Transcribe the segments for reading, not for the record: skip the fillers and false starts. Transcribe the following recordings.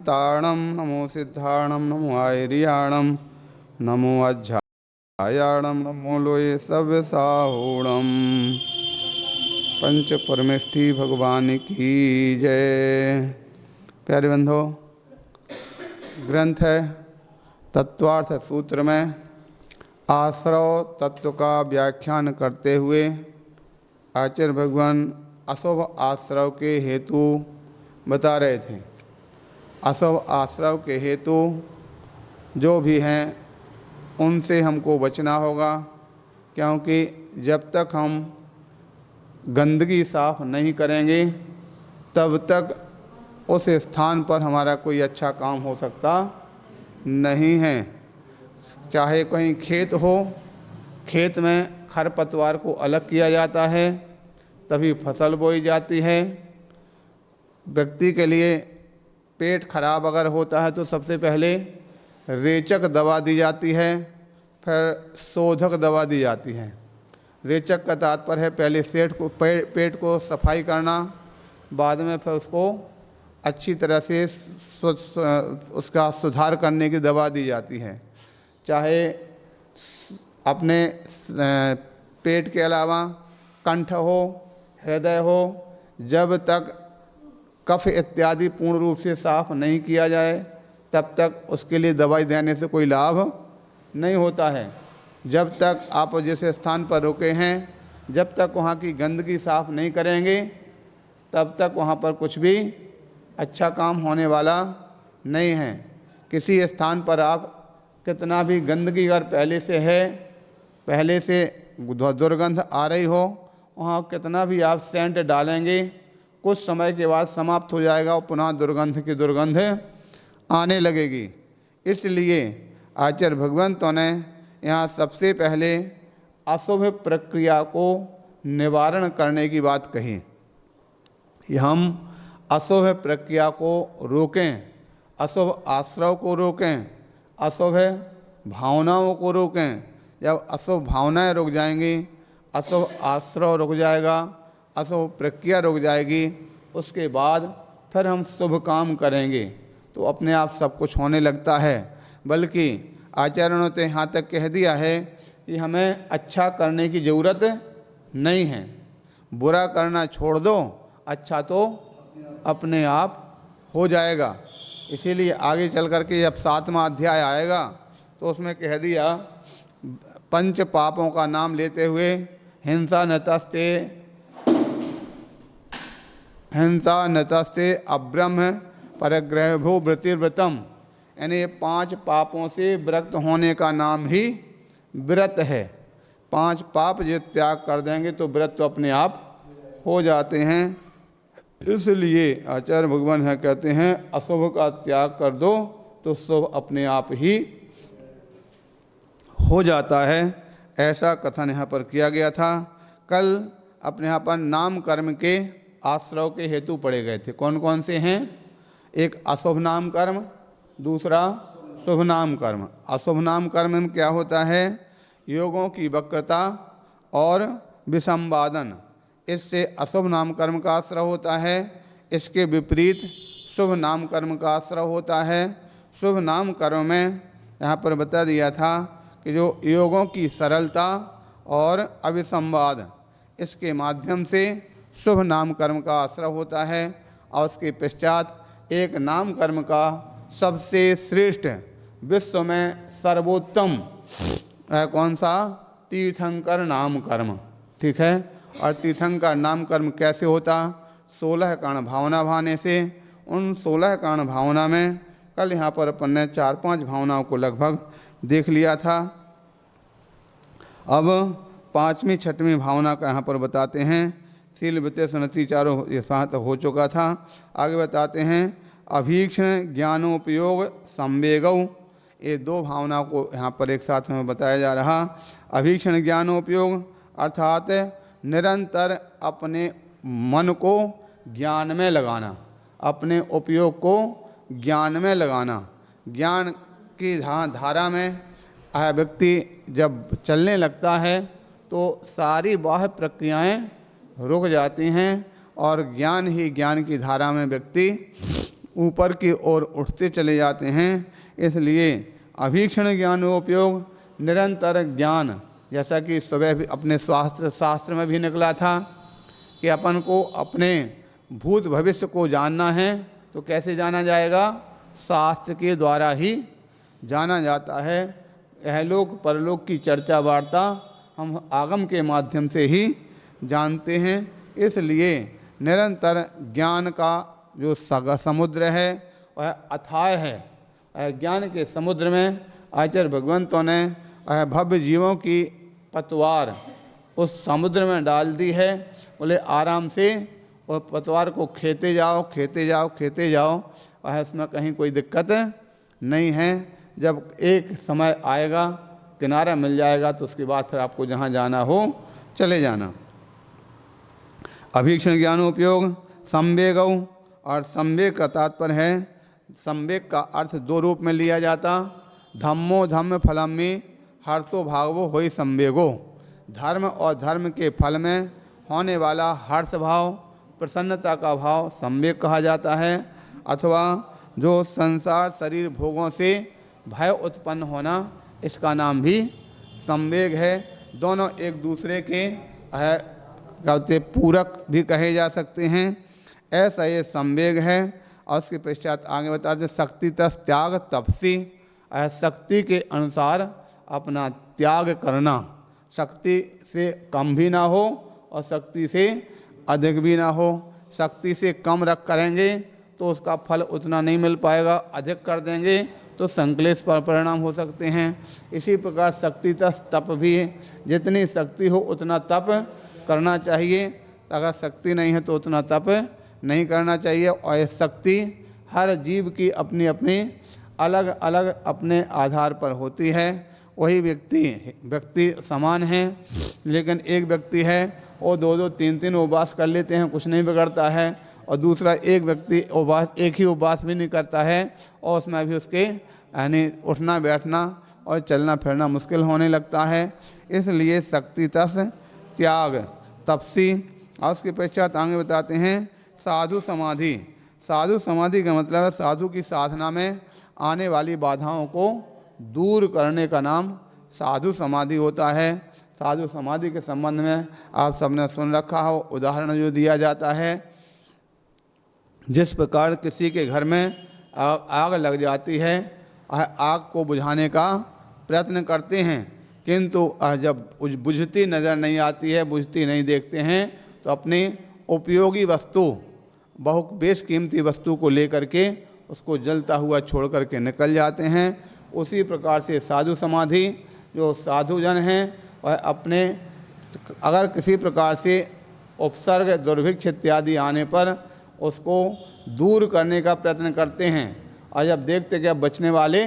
ताणं नमो सिद्धाणं नमो आयर्याणं नमो अध्यायाणं नमो लोये सव्यसाहूणं। पंच परमेष्ठी भगवान की जय। प्यारे बंधो, ग्रंथ है तत्वार्थ सूत्र में आश्रव तत्व का व्याख्यान करते हुए आचार्य भगवान अशुभ आश्रव के हेतु बता रहे थे। अशुभ आश्रव के हेतु जो भी हैं उनसे हमको बचना होगा, क्योंकि जब तक हम गंदगी साफ नहीं करेंगे तब तक उस स्थान पर हमारा कोई अच्छा काम हो सकता नहीं है। चाहे कहीं खेत हो, खेत में खरपतवार को अलग किया जाता है तभी फसल बोई जाती है। व्यक्ति के लिए पेट खराब अगर होता है तो सबसे पहले रेचक दवा दी जाती है, फिर शोधक दवा दी जाती है। रेचक का तात्पर्य है पहले पेट को सफाई करना, बाद में फिर उसको अच्छी तरह से उसका सुधार करने की दवा दी जाती है। चाहे अपने पेट के अलावा कंठ हो, हृदय हो, जब तक कफ इत्यादि पूर्ण रूप से साफ नहीं किया जाए तब तक उसके लिए दवाई देने से कोई लाभ नहीं होता है। जब तक आप जिस स्थान पर रुके हैं, जब तक वहाँ की गंदगी साफ नहीं करेंगे तब तक वहाँ पर कुछ भी अच्छा काम होने वाला नहीं है। किसी स्थान पर आप कितना भी गंदगी अगर पहले से दुर्गंध आ रही हो, वहाँ कितना भी आप सेंट डालेंगे कुछ समय के बाद समाप्त हो जाएगा और पुनः दुर्गंध आने लगेगी। इसलिए आचार्य भगवंतों ने यहाँ सबसे पहले अशुभ प्रक्रिया को निवारण करने की बात कही। हम अशुभ प्रक्रिया को रोकें, अशुभ आश्रव को रोकें, अशुभ भावनाओं को रोकें। जब अशुभ भावनाएं रुक जाएंगी, अशुभ आश्रव रुक जाएगा, अशुभ प्रक्रिया रुक जाएगी, उसके बाद फिर हम शुभ काम करेंगे तो अपने आप सब कुछ होने लगता है। बल्कि आचार्यों ने तो यहाँ तक कह दिया है कि हमें अच्छा करने की ज़रूरत नहीं है, बुरा करना छोड़ दो, अच्छा तो अपने आप हो जाएगा। इसीलिए आगे चल कर के जब 7वां अध्याय आएगा तो उसमें कह दिया, पंच पापों का नाम लेते हुए हिंसा नतस्ते अब्रह्म परग्रहभो व्रतिर्व्रतम, यानी 5 पापों से विरक्त होने का नाम ही व्रत है। 5 पाप जो त्याग कर देंगे तो व्रत तो अपने आप हो जाते हैं। इसलिए आचार्य भगवान है कहते हैं अशुभ का त्याग कर दो तो शुभ अपने आप ही हो जाता है। ऐसा कथन यहाँ पर किया गया था। कल अपने यहाँ पर नाम कर्म के आश्रव के हेतु पढ़े गए थे। कौन कौन से हैं? एक अशुभ नाम कर्म, दूसरा शुभ नाम कर्म। अशुभ नाम कर्म में क्या होता है? योगों की वक्रता और विसंवादन, इससे अशुभ नाम कर्म का आश्रय होता है। इसके विपरीत शुभ नाम कर्म का आश्रय होता है। शुभ नाम कर्म में यहाँ पर बता दिया था कि जो योगों की सरलता और अविसंवाद, इसके माध्यम से शुभ नाम कर्म का आश्रय होता है। और उसके पश्चात एक नाम कर्म का सबसे श्रेष्ठ, विश्व में सर्वोत्तम कौन सा? तीर्थंकर नाम कर्म। ठीक है। और तीर्थंकर नाम कर्म कैसे होता? 16 कर्ण भावना भाने से। उन 16 कर्ण भावना में कल यहाँ पर अपन ने 4-5 भावनाओं को लगभग देख लिया था। अब 5वीं 6वीं भावना का यहाँ पर बताते हैं। शील वित्त सुनति चारों यहाँ तक हो चुका था। आगे बताते हैं अभीक्षण ज्ञानोपयोग संवेगौ, ये 2 भावनाओं को यहाँ पर एक साथ में बताया जा रहा। अभीक्षण ज्ञानोपयोग अर्थात निरंतर अपने मन को ज्ञान में लगाना, अपने उपयोग को ज्ञान में लगाना। ज्ञान की धारा में व्यक्ति जब चलने लगता है तो सारी बाह्य प्रक्रियाएं रुक जाती हैं और ज्ञान ही ज्ञान की धारा में व्यक्ति ऊपर की ओर उठते चले जाते हैं। इसलिए अभीक्षण ज्ञानोपयोग निरंतर ज्ञान, जैसा कि सुबह भी अपने शास्त्र में भी निकला था कि अपन को अपने भूत भविष्य को जानना है, तो कैसे जाना जाएगा? शास्त्र के द्वारा ही जाना जाता है। इहलोक परलोक की चर्चा वार्ता हम आगम के माध्यम से ही जानते हैं। इसलिए निरंतर ज्ञान का जो समुद्र है वह अथाह है। ज्ञान के समुद्र में आचार्य भगवंतों ने भव्य जीवों की पतवार उस समुद्र में डाल दी है। बोले आराम से और पतवार को खेते जाओ खेते जाओ खेते जाओ, वह इसमें कहीं कोई दिक्कत नहीं है। जब एक समय आएगा किनारा मिल जाएगा तो उसके बाद फिर आपको जहाँ जाना हो चले जाना। अभीक्षण ज्ञानोपयोग संवेगौ, और संवेग का तात्पर्य है, संवेग का अर्थ दो रूप में लिया जाता। धम्मो धम्म फलम में हर्षो भागवो होई संवेगो। धर्म और धर्म के फल में होने वाला हर्ष भाव, प्रसन्नता का भाव संवेग कहा जाता है। अथवा जो संसार शरीर भोगों से भय उत्पन्न होना, इसका नाम भी संवेग है। दोनों एक दूसरे के कहते पूरक भी कहे जा सकते हैं। ऐसा ये संवेग है। और उसके पश्चात आगे बताते शक्ति तस त्याग तपसी, शक्ति के अनुसार अपना त्याग करना, शक्ति से कम भी ना हो और शक्ति से अधिक भी ना हो। शक्ति से कम रख करेंगे तो उसका फल उतना नहीं मिल पाएगा, अधिक कर देंगे तो संक्लेश पर परिणाम हो सकते हैं। इसी प्रकार शक्ति तस तप भी है, जितनी शक्ति हो उतना तप करना चाहिए, अगर शक्ति नहीं है तो उतना तप नहीं करना चाहिए। और ये शक्ति हर जीव की अपनी अपनी अलग अलग अपने आधार पर होती है। वही व्यक्ति समान हैं, लेकिन एक व्यक्ति है वो 2-2 3-3 उपवास कर लेते हैं, कुछ नहीं बिगड़ता है, और दूसरा एक व्यक्ति एक ही उपवास भी नहीं करता है और उसमें भी उसके यानी उठना बैठना और चलना फिरना मुश्किल होने लगता है। इसलिए शक्ति तस त्याग तपसी। और उसके पश्चात आगे बताते हैं साधु समाधि। साधु समाधि का मतलब है साधु की साधना में आने वाली बाधाओं को दूर करने का नाम साधु समाधि होता है। साधु समाधि के संबंध में आप सबने सुन रखा हो, उदाहरण जो दिया जाता है, जिस प्रकार किसी के घर में आग लग जाती है, आग को बुझाने का प्रयत्न करते हैं, किंतु जब बुझती नज़र नहीं आती है, बुझती नहीं देखते हैं, तो अपनी उपयोगी वस्तु, बहु बेश कीमती वस्तु को लेकर के उसको जलता हुआ छोड़ करके निकल जाते हैं। उसी प्रकार से साधु समाधि, जो साधुजन हैं वह अपने अगर किसी प्रकार से उपसर्ग दुर्भिक्ष इत्यादि आने पर उसको दूर करने का प्रयत्न करते हैं, और जब देखते कि अब बचने वाले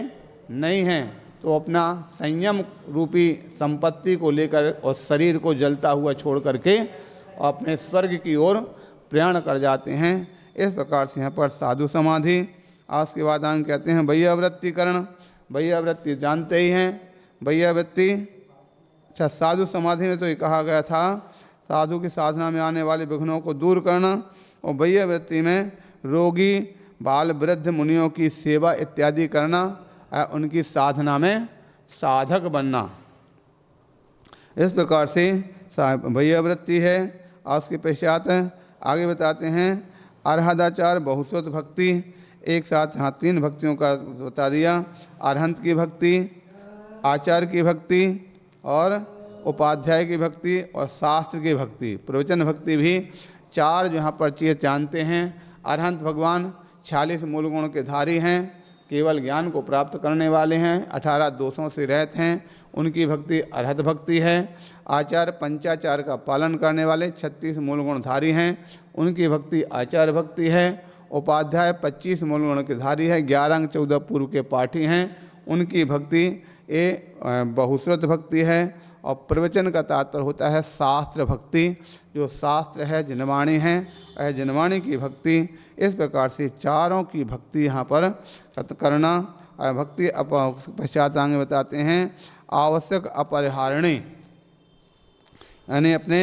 नहीं हैं तो अपना संयम रूपी संपत्ति को लेकर और शरीर को जलता हुआ छोड़ करके अपने स्वर्ग की ओर प्रयाण कर जाते हैं। इस प्रकार से यहाँ पर साधु समाधि। आज के बाद हम कहते हैं वैयावृत्तिकरण। वैयावृत्ति जानते ही हैं, वैयावृत्ति। अच्छा, साधु समाधि में तो ये कहा गया था साधु की साधना में आने वाले विघ्नों को दूर करना, और वैयावृत्ति में रोगी बाल वृद्ध मुनियों की सेवा इत्यादि करना, उनकी साधना में साधक बनना। इस प्रकार से वैयावृत्ति है। और उसके पश्चात आगे बताते हैं अर्हदाचार बहुश्रुत भक्ति। एक साथ यहाँ 3 भक्तियों का बता दिया, अरहंत की भक्ति, आचार्य की भक्ति और उपाध्याय की भक्ति और शास्त्र की भक्ति, प्रवचन भक्ति भी 4 जो यहाँ पर चीज़ जानते हैं। अरहंत भगवान 46 मूल गुण के धारी हैं, केवल ज्ञान को प्राप्त करने वाले हैं, 18 दोषों से रहित हैं, उनकी भक्ति अरहत भक्ति है। आचार्य पंचाचार का पालन करने वाले 36 मूल गुणधारी हैं, उनकी भक्ति आचार्य भक्ति है। उपाध्याय 25 मूल गुण के धारी है, 11 अंग 14 पूर्व के पाठी हैं, उनकी भक्ति ये बहुश्रुत भक्ति है। और प्रवचन का तात्पर्य होता है शास्त्र भक्ति, जो शास्त्र है जिनवाणी है, जिनवाणी की भक्ति। इस प्रकार से 4 की भक्ति यहाँ पर करना। भक्ति पश्चात आगे बताते हैं आवश्यक अपरिहारणी, यानी अपने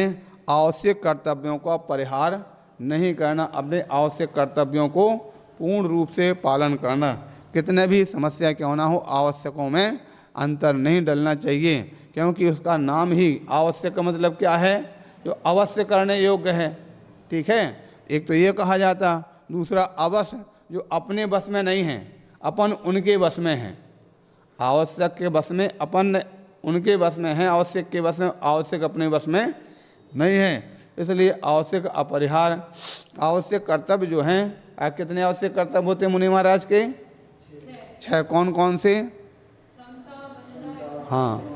आवश्यक कर्तव्यों का परिहार नहीं करना, अपने आवश्यक कर्तव्यों को पूर्ण रूप से पालन करना। कितने भी समस्या क्यों ना हो, आवश्यकों में अंतर नहीं डलना चाहिए, क्योंकि उसका नाम ही आवश्यक का मतलब क्या है, जो अवश्य करने योग्य है। ठीक है, एक तो ये कहा जाता, दूसरा अवश्य जो अपने बस में नहीं है, अपन उनके बस में है। आवश्यक के बस में अपन उनके बस में है, आवश्यक के बस में, आवश्यक अपने बस में नहीं है। इसलिए आवश्यक अपरिहार्य आवश्यक कर्तव्य जो हैं, कितने आवश्यक कर्तव्य होते हैं मुनि महाराज के? 6। कौन कौन से? हाँ,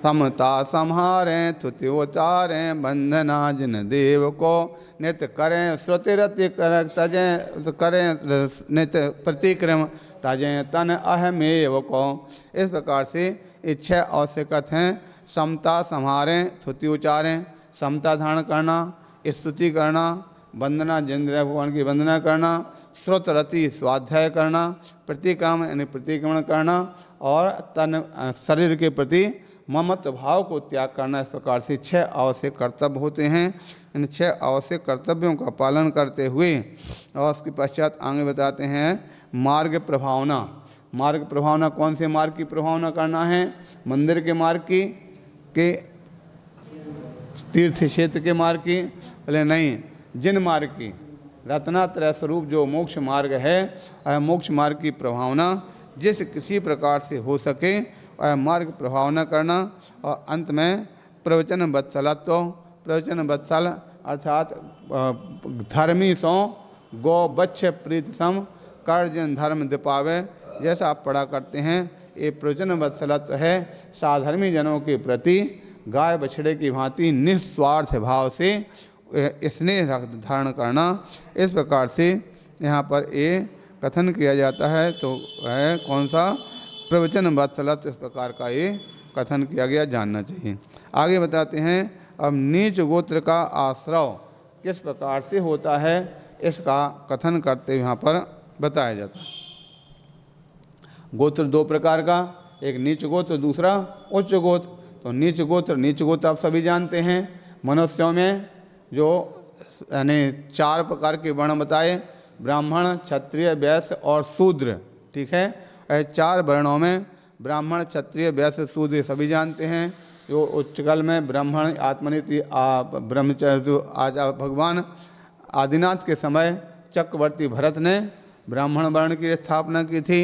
समता संहारें, तुति उचारें, बंधना जिन देव को, नित्य करें श्रुतिरति कर तजें, करें नित्य प्रतिक्रम तजें तन अहमेव को। इस प्रकार से ये 6 आवश्यक हैं। समता संहारें, तुति उचारें, समता धारण करना, स्तुति करना, वंदना जिंद्र भगवान की वंदना करना, श्रुत रति स्वाध्याय करना, प्रतिक्रम यानी प्रतिक्रमण करना, और तन शरीर के प्रति ममत्व भाव को त्याग करना। इस प्रकार से 6 आवश्यक कर्तव्य होते हैं। इन 6 आवश्यक कर्तव्यों का पालन करते हुए और उसके पश्चात आगे बताते हैं मार्ग प्रभावना। मार्ग प्रभावना, कौन से मार्ग की प्रभावना करना है? मंदिर के मार्ग की, के तीर्थ क्षेत्र के मार्ग की? बोले नहीं, जिन मार्ग की, रत्नात्रय स्वरूप जो मोक्ष मार्ग है, मोक्ष मार्ग की प्रभावना जिस किसी प्रकार से हो सके मार्ग प्रभावना करना। और अंत में प्रवचन वत्सलत्व, प्रवचन वत्सल अर्थात धर्मी सो गो बच्छ प्रीत सम कर्जन धर्म दिपावे, जैसा आप पढ़ा करते हैं। ये प्रवचन वत्सलत्व है, साधर्मी जनों के प्रति गाय बछड़े की भांति निस्वार्थ भाव से स्नेह धारण करना। इस प्रकार से यहाँ पर ये कथन किया जाता है। तो है कौन सा? प्रवचन वत्सलत्व। इस प्रकार का ये कथन किया गया, जानना चाहिए। आगे बताते हैं अब नीच गोत्र का आश्रव किस प्रकार से होता है, इसका कथन करते हुए यहाँ पर बताया जाता है। गोत्र 2 प्रकार का, एक नीच गोत्र, दूसरा उच्च गोत्र। तो नीच गोत्र आप सभी जानते हैं। मनुष्यों में जो यानी 4 प्रकार के वर्ण बताए, ब्राह्मण, क्षत्रिय, वैश्य और शूद्र। ठीक है, 4 वर्णों में ब्राह्मण, क्षत्रिय, वैश्य, शूद्र सभी जानते हैं। जो उच्चकल में ब्राह्मण आत्मनीति ब्रह्मचर्य आज भगवान आदिनाथ के समय चक्रवर्ती भरत ने ब्राह्मण वर्ण की स्थापना की थी।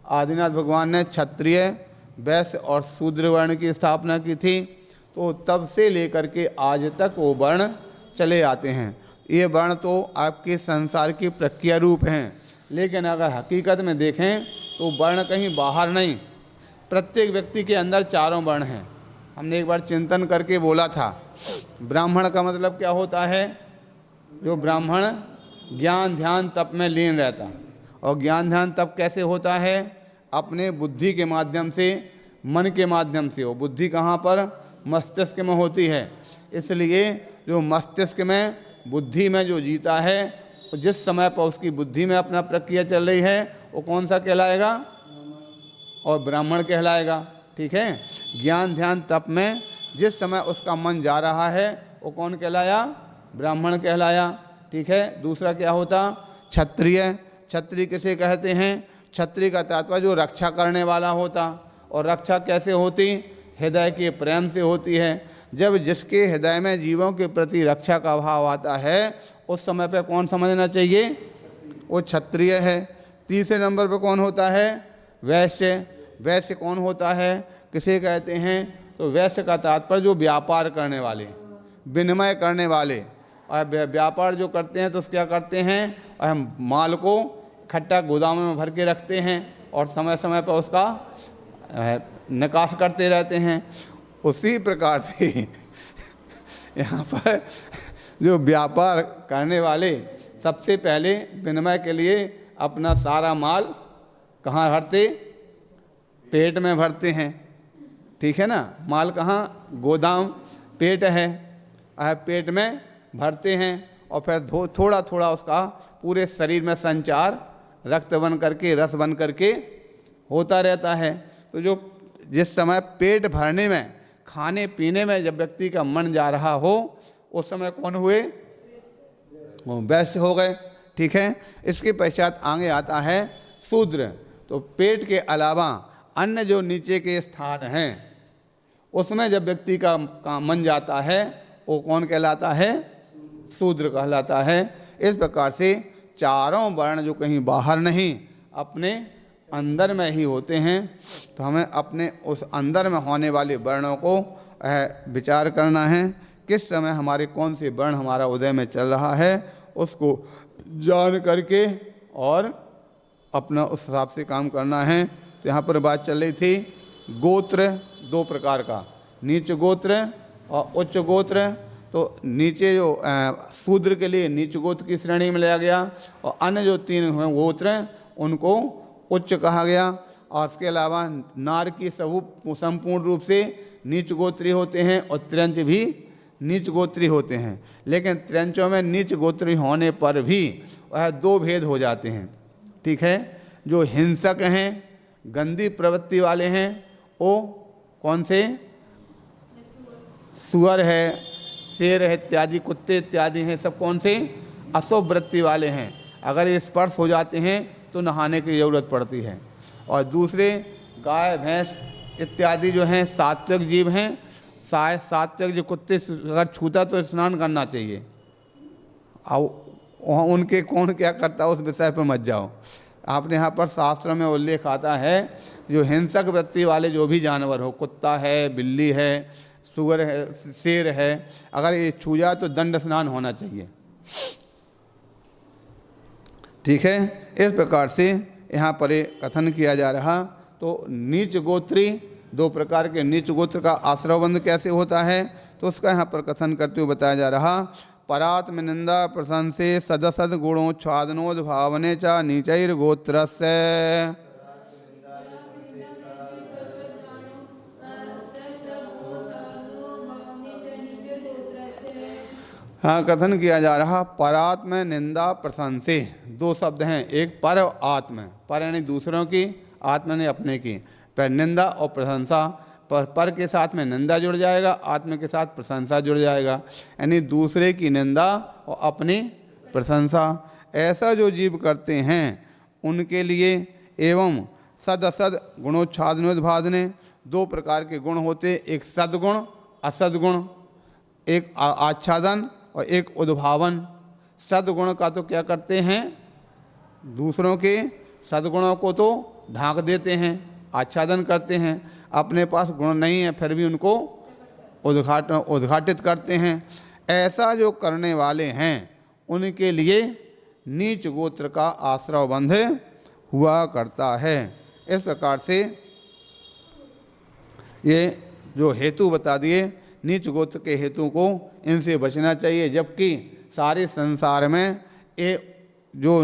आदिनाथ भगवान ने क्षत्रिय, वैश्य और शूद्र वर्ण की स्थापना की थी। तो तब से लेकर के आज तक वो वर्ण चले आते हैं। ये वर्ण तो आपके संसार की प्रक्रिया रूप हैं, लेकिन अगर हकीकत में देखें तो वर्ण कहीं बाहर नहीं, प्रत्येक व्यक्ति के अंदर 4 वर्ण हैं। हमने एक बार चिंतन करके बोला था, ब्राह्मण का मतलब क्या होता है? जो ब्राह्मण ज्ञान ध्यान तप में लीन रहता। और ज्ञान ध्यान तप कैसे होता है? अपने बुद्धि के माध्यम से, मन के माध्यम से। वो बुद्धि कहाँ पर? मस्तिष्क में होती है। इसलिए जो मस्तिष्क में, बुद्धि में जो जीता है, जिस समय पर उसकी बुद्धि में अपना प्रक्रिया चल रही है, वो कौन सा कहलाएगा? और ब्राह्मण कहलाएगा। ठीक है, ज्ञान ध्यान तप में जिस समय उसका मन जा रहा है, वो कौन कहलाया? ब्राह्मण कहलाया। ठीक है, दूसरा क्या होता? क्षत्रिय। क्षत्रिय किसे कहते हैं? क्षत्रिय का तात्पर्य जो रक्षा करने वाला होता। और रक्षा कैसे होती? हृदय के प्रेम से होती है। जब जिसके हृदय में जीवों के प्रति रक्षा का भाव आता है, उस समय पे कौन समझना चाहिए? वो क्षत्रिय है। तीसरे नंबर पे कौन होता है? वैश्य। वैश्य कौन होता है? किसे कहते हैं? तो वैश्य का तात्पर्य जो व्यापार करने वाले, विनिमय करने वाले। और व्यापार जो करते हैं तो क्या करते हैं? हम माल को इकट्ठा गोदामों में भर के रखते हैं और समय समय पर उसका निकास करते रहते हैं। उसी प्रकार से यहाँ पर जो व्यापार करने वाले सबसे पहले विनिमय के लिए अपना सारा माल कहाँ भरते? पेट में भरते हैं। ठीक है ना, माल कहाँ? गोदाम, पेट है, पेट में भरते हैं और फिर थोड़ा थोड़ा उसका पूरे शरीर में संचार रक्त बन करके, रस बन करके होता रहता है। तो जो जिस समय पेट भरने में खाने पीने में जब व्यक्ति का मन जा रहा हो उस समय कौन हुए? वो वैश्य हो गए। ठीक है। इसके पश्चात आगे आता है शूद्र। तो पेट के अलावा अन्य जो नीचे के स्थान हैं उसमें जब व्यक्ति का मन जाता है वो कौन कहलाता है? शूद्र कहलाता है। इस प्रकार से चारों वर्ण जो कहीं बाहर नहीं अपने अंदर में ही होते हैं। तो हमें अपने उस अंदर में होने वाले वर्णों को विचार करना है। किस समय हमारे कौन से वर्ण हमारा उदय में चल रहा है उसको जान करके और अपना उस हिसाब से काम करना है। तो यहाँ पर बात चल रही थी गोत्र दो प्रकार का, नीच गोत्र और उच्च गोत्र। तो नीचे जो शूद्र के लिए नीच गोत्र की श्रेणी में लिया गया और अन्य जो 3 हुए गोत्र उनको उच्च कहा गया। और इसके अलावा नार की संपूर्ण रूप से नीच गोत्री होते हैं और त्र्यंच भी नीच गोत्री होते हैं। लेकिन त्र्यंचों में नीच गोत्री होने पर भी वह 2 भेद हो जाते हैं। ठीक है। जो हिंसक हैं, गंदी प्रवृत्ति वाले हैं, वो कौन से? सुअर है, शेर है इत्यादि, कुत्ते इत्यादि हैं, सब कौन से? अशुभ वृत्ति वाले हैं। अगर ये स्पर्श हो जाते हैं तो नहाने की ज़रूरत पड़ती है। और दूसरे गाय भैंस इत्यादि जो हैं सात्विक जीव हैं। शायद सात्विक जो कुत्ते अगर छूता तो स्नान करना चाहिए। अब उनके कौन क्या करता है उस विषय पर मत जाओ। आपने यहाँ पर शास्त्रों में उल्लेख आता है जो हिंसक वृत्ति वाले जो भी जानवर हो, कुत्ता है, बिल्ली है, सुअर है, शेर है, अगर ये छू जाए तो दंड स्नान होना चाहिए। ठीक है। इस प्रकार से यहाँ पर कथन किया जा रहा। तो नीच गोत्री 2 प्रकार के नीच गोत्र का आश्रवबंध कैसे होता है तो उसका यहाँ पर कथन करते हुए बताया जा रहा। परात्म निंदा प्रशंसे सदसद गुणोच्छादनोद भावने च नीचैर गोत्रस्य। हाँ, कथन किया जा रहा परात्म निंदा प्रशंसे। 2 शब्द हैं, एक पर और आत्म। पर यानी दूसरों की, आत्म ने अपने की। पर निंदा और प्रशंसा, पर के साथ में निंदा जुड़ जाएगा, आत्म के साथ प्रशंसा जुड़ जाएगा। यानी दूसरे की निंदा और अपनी प्रशंसा। ऐसा जो जीव करते हैं उनके लिए एवं सद असद गुणोच्छादनोद्भादने 2 प्रकार के गुण होते, एक सद्गुण असदगुण, एक आच्छादन और एक उद्भावन। सद्गुण का तो क्या करते हैं? दूसरों के सद्गुणों को तो ढांक देते हैं, आच्छादन करते हैं। अपने पास गुण नहीं है फिर भी उनको उद्घाटित करते हैं। ऐसा जो करने वाले हैं उनके लिए नीच गोत्र का आश्रय बंध हुआ करता है। इस प्रकार से ये जो हेतु बता दिए नीच गोत्र के हेतु को, इनसे बचना चाहिए। जबकि सारे संसार में ये जो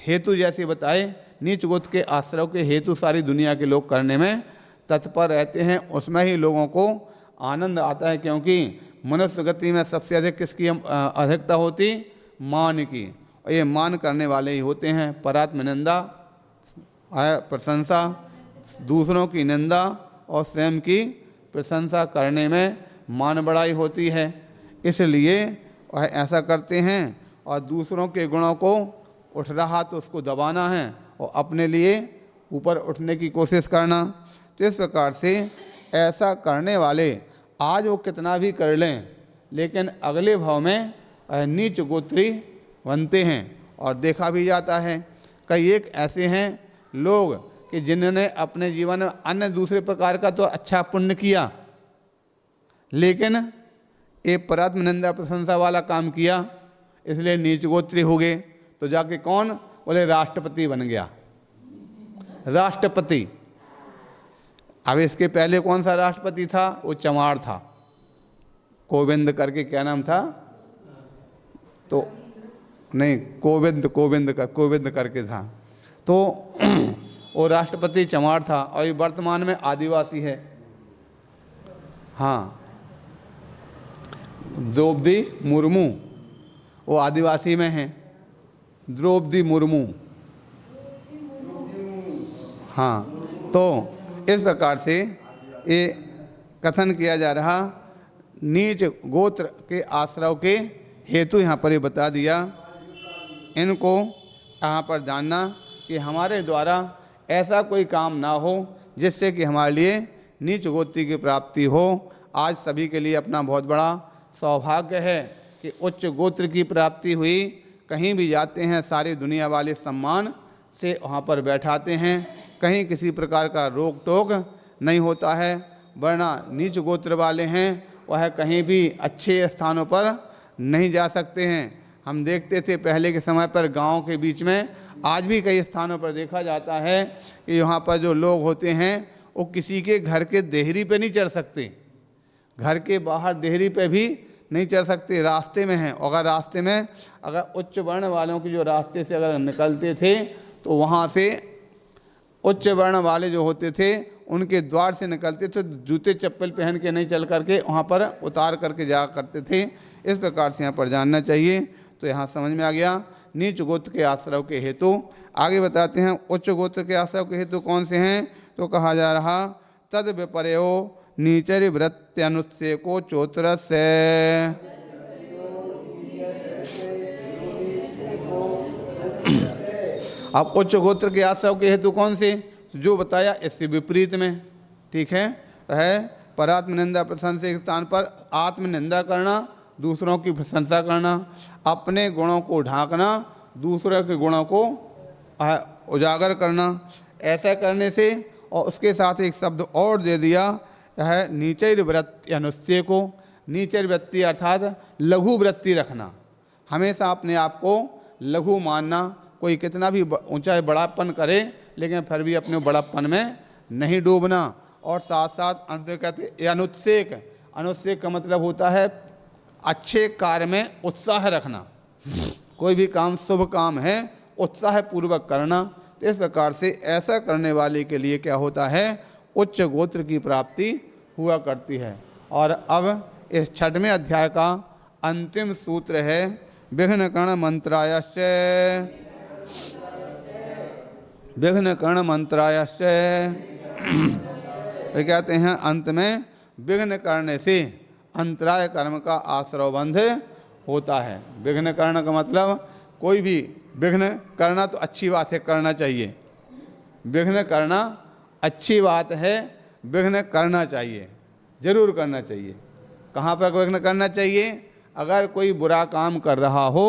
हेतु जैसे बताए नीच गोत्र के आश्रय के हेतु सारी दुनिया के लोग करने में तत्पर रहते हैं। उसमें ही लोगों को आनंद आता है, क्योंकि मनुष्य गति में सबसे अधिक किसकी अधिकता होती? मान की। और ये मान करने वाले ही होते हैं। परात्म निंदा, प्रशंसा, दूसरों की निंदा और स्वयं की प्रशंसा करने में मान बढ़ाई होती है। इसलिए वह ऐसा करते हैं और दूसरों के गुणों को उठ रहा तो उसको दबाना है और अपने लिए ऊपर उठने की कोशिश करना। तो इस प्रकार से ऐसा करने वाले आज वो कितना भी कर लें लेकिन अगले भाव में नीच गोत्री बनते हैं। और देखा भी जाता है कई एक ऐसे हैं लोग कि जिन्होंने अपने जीवन में अन्य दूसरे प्रकार का तो अच्छा पुण्य किया, लेकिन एक परात्म निंदा प्रशंसा वाला काम किया, इसलिए नीच गोत्री हो गए। तो जाके कौन? बोले राष्ट्रपति बन गया, राष्ट्रपति। अब इसके पहले कौन सा राष्ट्रपति था? वो चमार था, कोविंद करके, क्या नाम था? तो नहीं, कोविंद करके था। तो वो राष्ट्रपति चमार था और ये वर्तमान में आदिवासी है। हाँ, द्रौपदी मुर्मू वो आदिवासी में है, द्रौपदी मुर्मू। हाँ, तो इस प्रकार से ये कथन किया जा रहा नीच गोत्र के आश्रव के हेतु यहाँ पर ये बता दिया। इनको यहाँ पर जानना कि हमारे द्वारा ऐसा कोई काम ना हो जिससे कि हमारे लिए नीच गोत्र की प्राप्ति हो। आज सभी के लिए अपना बहुत बड़ा सौभाग्य है कि उच्च गोत्र की प्राप्ति हुई। कहीं भी जाते हैं सारी दुनिया वाले सम्मान से वहाँ पर बैठाते हैं, कहीं किसी प्रकार का रोक टोक नहीं होता है। वरना नीच गोत्र वाले हैं वह कहीं भी अच्छे स्थानों पर नहीं जा सकते हैं। हम देखते थे पहले के समय पर गांव के बीच में, आज भी कई स्थानों पर देखा जाता है कि यहाँ पर जो लोग होते हैं वो किसी के घर के देहरी पे नहीं चढ़ सकते, घर के बाहर देहरी पे भी नहीं चढ़ सकते, रास्ते में हैं। अगर रास्ते में अगर उच्च वर्ण वालों की जो रास्ते से अगर निकलते थे तो वहाँ से उच्च वर्ण वाले जो होते थे उनके द्वार से निकलते थे, जूते चप्पल पहन के नहीं चल करके वहाँ पर उतार करके जा करते थे। इस प्रकार से यहाँ पर जानना चाहिए। तो यहाँ समझ में आ गया नीच गोत्र के आश्रव के हेतु। आगे बताते हैं उच्च गोत्र के आश्रव के हेतु कौन से हैं। तो कहा जा रहा तद विपर्यो नीचर वृत्त्यनुच्छे को चोत्र से। अब उच्च गोत्र के आश्रव के हेतु कौन से, जो बताया इससे विपरीत में, ठीक है परात्म निंदा प्रशंसा के स्थान पर आत्म निंदा करना, दूसरों की प्रशंसा करना, अपने गुणों को ढांकना, दूसरों के गुणों को उजागर करना। ऐसा करने से और उसके साथ एक शब्द और दे दिया है नीचर वृत्ति अनुच्छे को। नीचर वृत्ति अर्थात लघु वृत्ति रखना, हमेशा अपने आप को लघु मानना। कोई कितना भी ऊंचा बड़ापन करे लेकिन फिर भी अपने बड़ापन में नहीं डूबना। और साथ साथ अंत में कहते अनुत्सेक, अनुत्सेक का मतलब होता है अच्छे कार्य में उत्साह रखना। कोई भी काम शुभ काम है उत्साह पूर्वक करना। तो इस प्रकार से ऐसा करने वाले के लिए क्या होता है, उच्च गोत्र की प्राप्ति हुआ करती है। और अब इस 6वें अध्याय का अंतिम सूत्र है विघ्न कर्ण मंत्रायश्च। विघ्न कर्ण मंत्रायश्च वे कहते हैं अंत में विघ्न करने से अंतराय कर्म का आश्रव बंध होता है। विघ्न कर्ण का मतलब कोई भी विघ्न करना तो अच्छी बात है, करना चाहिए। विघ्न करना अच्छी बात है, विघ्न करना चाहिए, जरूर करना चाहिए। कहाँ पर विघ्न करना चाहिए, अगर कोई बुरा काम कर रहा हो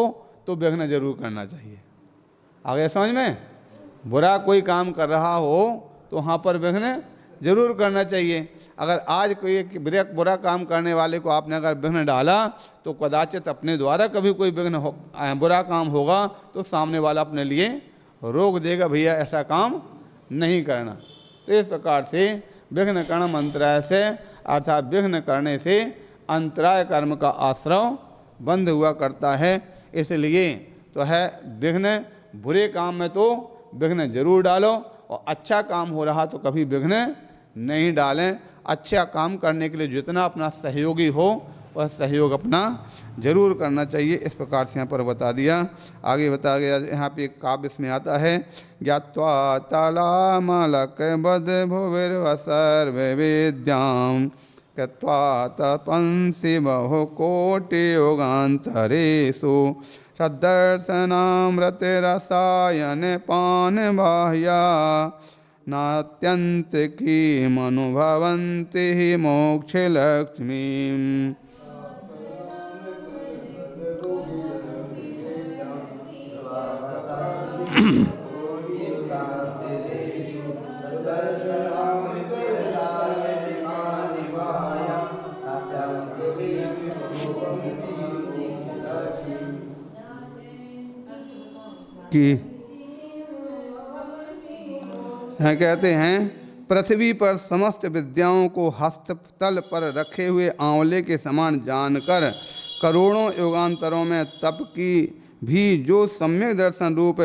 तो विघ्न जरूर करना चाहिए। आगे समझ में, बुरा कोई काम कर रहा हो तो वहाँ पर विघ्न जरूर करना चाहिए। अगर आज कोई एक बुरा काम करने वाले को आपने अगर विघ्न डाला तो कदाचित अपने द्वारा कभी कोई विघ्न बुरा काम होगा तो सामने वाला अपने लिए रोक देगा, भैया ऐसा काम नहीं करना। तो इस प्रकार से विघ्न कर्ण मंत्राय से अर्थात विघ्न करने से अंतराय कर्म का आश्रव बंद हुआ करता है। इसलिए तो है विघ्न, बुरे काम में तो विघ्न जरूर डालो और अच्छा काम हो रहा तो कभी विघ्न नहीं डालें। अच्छा काम करने के लिए जितना अपना सहयोगी हो वह सहयोग अपना जरूर करना चाहिए। इस प्रकार से यहाँ पर बता दिया। आगे बता गया यहाँ पे एक काव्य इसमें आता है ज्ञात्वा तालामलक बद भुविर्वसर्व विद्याम कृत्वा तपंसि बहुकोटि योगान्तरेषु सद्दर्शनामृत रसायन पान बाह्या नात्यंत की मनुभवन्ति ही मोक्ष लक्ष्मी। यहाँ कहते हैं पृथ्वी पर समस्त विद्याओं को हस्ततल पर रखे हुए आंवले के समान जानकर करोड़ों युगांतरों में तप की भी जो सम्यक दर्शन रूप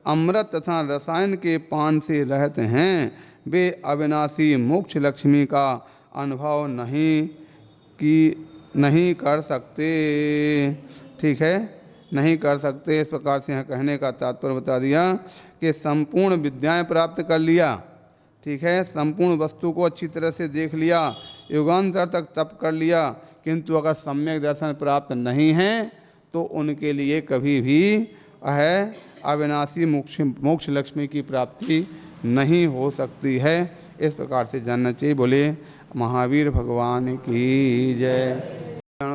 अमृत तथा रसायन के पान से रहते हैं वे अविनाशी मोक्ष लक्ष्मी का अनुभव नहीं कर सकते। ठीक है, नहीं कर सकते। इस प्रकार से यहाँ कहने का तात्पर्य बता दिया कि संपूर्ण विद्याएं प्राप्त कर लिया, ठीक है, संपूर्ण वस्तु को अच्छी तरह से देख लिया, युगांतर तक तप कर लिया, किंतु अगर सम्यक दर्शन प्राप्त नहीं है तो उनके लिए कभी भी अविनाशी मोक्ष लक्ष्मी की प्राप्ति नहीं हो सकती है। इस प्रकार से जानना चाहिए। बोले महावीर भगवान की जय।